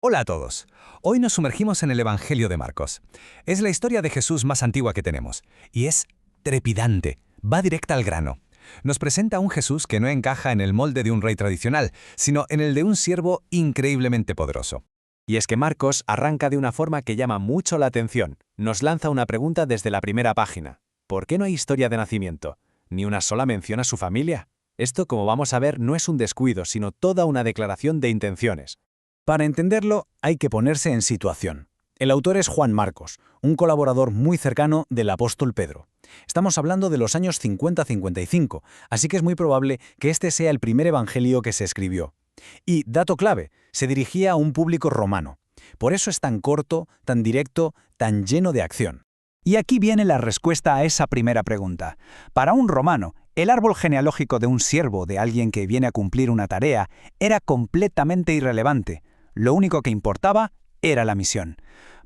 Hola a todos. Hoy nos sumergimos en el Evangelio de Marcos. Es la historia de Jesús más antigua que tenemos, y es trepidante, va directa al grano. Nos presenta a un Jesús que no encaja en el molde de un rey tradicional, sino en el de un siervo increíblemente poderoso. Y es que Marcos arranca de una forma que llama mucho la atención. Nos lanza una pregunta desde la primera página. ¿Por qué no hay historia de nacimiento? ¿Ni una sola mención a su familia? Esto, como vamos a ver, no es un descuido, sino toda una declaración de intenciones. Para entenderlo, hay que ponerse en situación. El autor es Juan Marcos, un colaborador muy cercano del apóstol Pedro. Estamos hablando de los años 50-55, así que es muy probable que este sea el primer evangelio que se escribió. Y, dato clave, se dirigía a un público romano. Por eso es tan corto, tan directo, tan lleno de acción. Y aquí viene la respuesta a esa primera pregunta. Para un romano, el árbol genealógico de un siervo, de alguien que viene a cumplir una tarea, era completamente irrelevante. Lo único que importaba era la misión.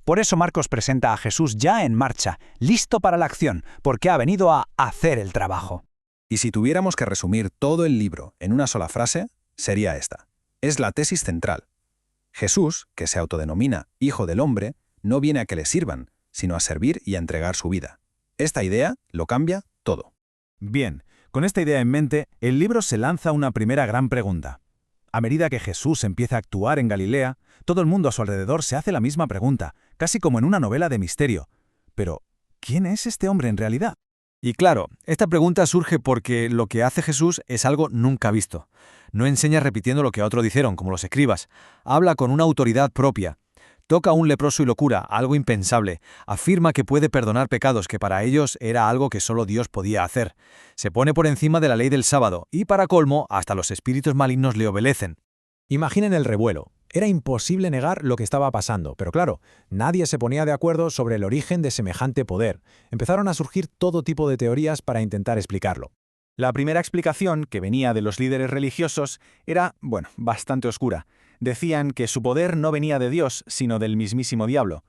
Por eso Marcos presenta a Jesús ya en marcha, listo para la acción, porque ha venido a hacer el trabajo. Y si tuviéramos que resumir todo el libro en una sola frase, sería esta. Es la tesis central. Jesús, que se autodenomina Hijo del Hombre, no viene a que le sirvan, sino a servir y a entregar su vida. Esta idea lo cambia todo. Bien, con esta idea en mente, el libro se lanza una primera gran pregunta. A medida que Jesús empieza a actuar en Galilea, todo el mundo a su alrededor se hace la misma pregunta, casi como en una novela de misterio. Pero, ¿quién es este hombre en realidad? Y claro, esta pregunta surge porque lo que hace Jesús es algo nunca visto. No enseña repitiendo lo que a otro dijeron, como los escribas. Habla con una autoridad propia. Toca a un leproso y lo cura, algo impensable. Afirma que puede perdonar pecados, que para ellos era algo que solo Dios podía hacer. Se pone por encima de la ley del sábado, y para colmo, hasta los espíritus malignos le obedecen. Imaginen el revuelo. Era imposible negar lo que estaba pasando, pero claro, nadie se ponía de acuerdo sobre el origen de semejante poder. Empezaron a surgir todo tipo de teorías para intentar explicarlo. La primera explicación, que venía de los líderes religiosos, era, bastante oscura. Decían que su poder no venía de Dios, sino del mismísimo diablo.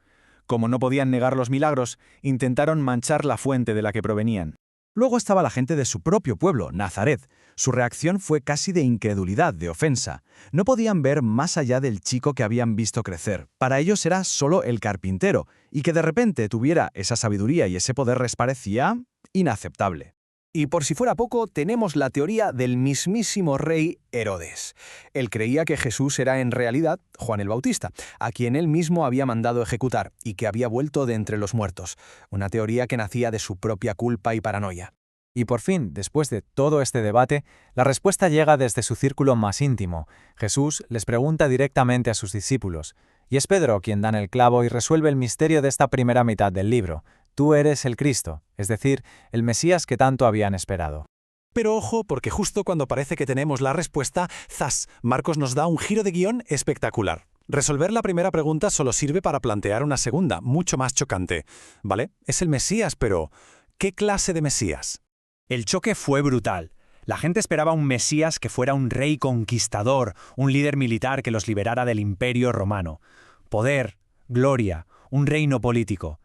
Como no podían negar los milagros, intentaron manchar la fuente de la que provenían. Luego estaba la gente de su propio pueblo, Nazaret. Su reacción fue casi de incredulidad, de ofensa. No podían ver más allá del chico que habían visto crecer. Para ellos era solo el carpintero, y que de repente tuviera esa sabiduría y ese poder les parecía inaceptable. Y por si fuera poco, tenemos la teoría del mismísimo rey Herodes. Él creía que Jesús era en realidad Juan el Bautista, a quien él mismo había mandado ejecutar y que había vuelto de entre los muertos. Una teoría que nacía de su propia culpa y paranoia. Y por fin, después de todo este debate, la respuesta llega desde su círculo más íntimo. Jesús les pregunta directamente a sus discípulos. Y es Pedro quien da en el clavo y resuelve el misterio de esta primera mitad del libro. Tú eres el Cristo, es decir, el Mesías que tanto habían esperado. Pero ojo, porque justo cuando parece que tenemos la respuesta, ¡zas!, Marcos nos da un giro de guión espectacular. Resolver la primera pregunta solo sirve para plantear una segunda, mucho más chocante. ¿Vale? Es el Mesías, pero ¿qué clase de Mesías? El choque fue brutal. La gente esperaba un Mesías que fuera un rey conquistador, un líder militar que los liberara del imperio romano. Poder, gloria, un reino político.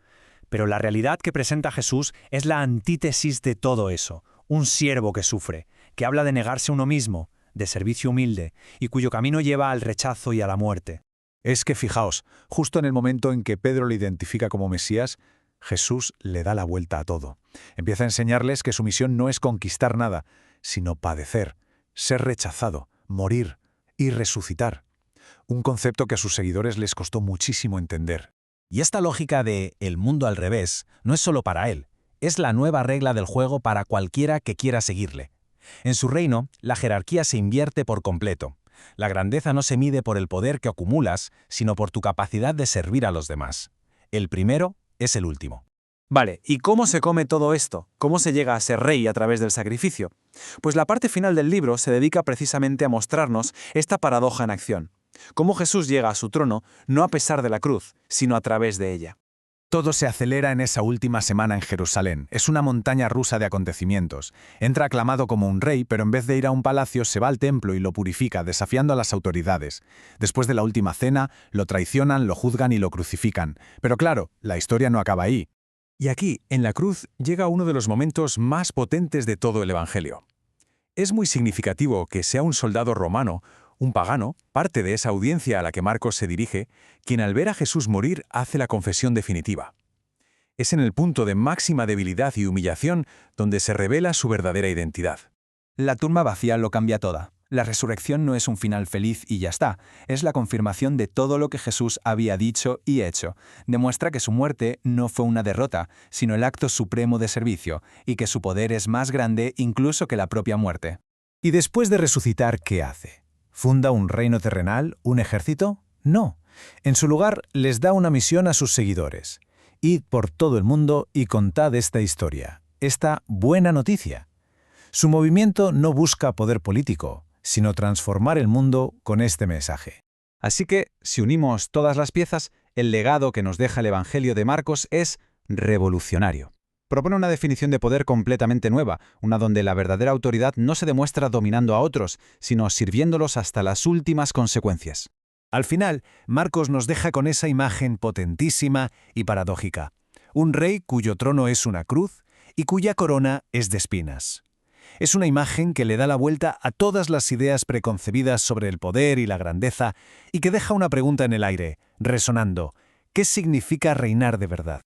Pero la realidad que presenta Jesús es la antítesis de todo eso, un siervo que sufre, que habla de negarse a uno mismo, de servicio humilde, y cuyo camino lleva al rechazo y a la muerte. Es que fijaos, justo en el momento en que Pedro le identifica como Mesías, Jesús le da la vuelta a todo. Empieza a enseñarles que su misión no es conquistar nada, sino padecer, ser rechazado, morir y resucitar. Un concepto que a sus seguidores les costó muchísimo entender. Y esta lógica de el mundo al revés no es solo para él, es la nueva regla del juego para cualquiera que quiera seguirle. En su reino, la jerarquía se invierte por completo. La grandeza no se mide por el poder que acumulas, sino por tu capacidad de servir a los demás. El primero es el último. Vale, ¿y cómo se come todo esto? ¿Cómo se llega a ser rey a través del sacrificio? Pues la parte final del libro se dedica precisamente a mostrarnos esta paradoja en acción. Cómo Jesús llega a su trono no a pesar de la cruz, sino a través de ella. Todo se acelera en esa última semana en Jerusalén. Es una montaña rusa de acontecimientos. Entra aclamado como un rey, pero en vez de ir a un palacio se va al templo y lo purifica, desafiando a las autoridades. Después de la última cena, lo traicionan, lo juzgan y lo crucifican. Pero claro, la historia no acaba ahí. Y aquí, en la cruz, llega uno de los momentos más potentes de todo el Evangelio. Es muy significativo que sea un soldado romano, Un pagano, parte de esa audiencia a la que Marcos se dirige, quien al ver a Jesús morir hace la confesión definitiva. Es en el punto de máxima debilidad y humillación donde se revela su verdadera identidad. La tumba vacía lo cambia toda. La resurrección no es un final feliz y ya está, es la confirmación de todo lo que Jesús había dicho y hecho. Demuestra que su muerte no fue una derrota, sino el acto supremo de servicio, y que su poder es más grande incluso que la propia muerte. ¿Y después de resucitar, qué hace? ¿Funda un reino terrenal, un ejército? No. En su lugar, les da una misión a sus seguidores. Id por todo el mundo y contad esta historia, esta buena noticia. Su movimiento no busca poder político, sino transformar el mundo con este mensaje. Así que, si unimos todas las piezas, el legado que nos deja el Evangelio de Marcos es revolucionario. Propone una definición de poder completamente nueva, una donde la verdadera autoridad no se demuestra dominando a otros, sino sirviéndolos hasta las últimas consecuencias. Al final, Marcos nos deja con esa imagen potentísima y paradójica. Un rey cuyo trono es una cruz y cuya corona es de espinas. Es una imagen que le da la vuelta a todas las ideas preconcebidas sobre el poder y la grandeza y que deja una pregunta en el aire, resonando: ¿qué significa reinar de verdad?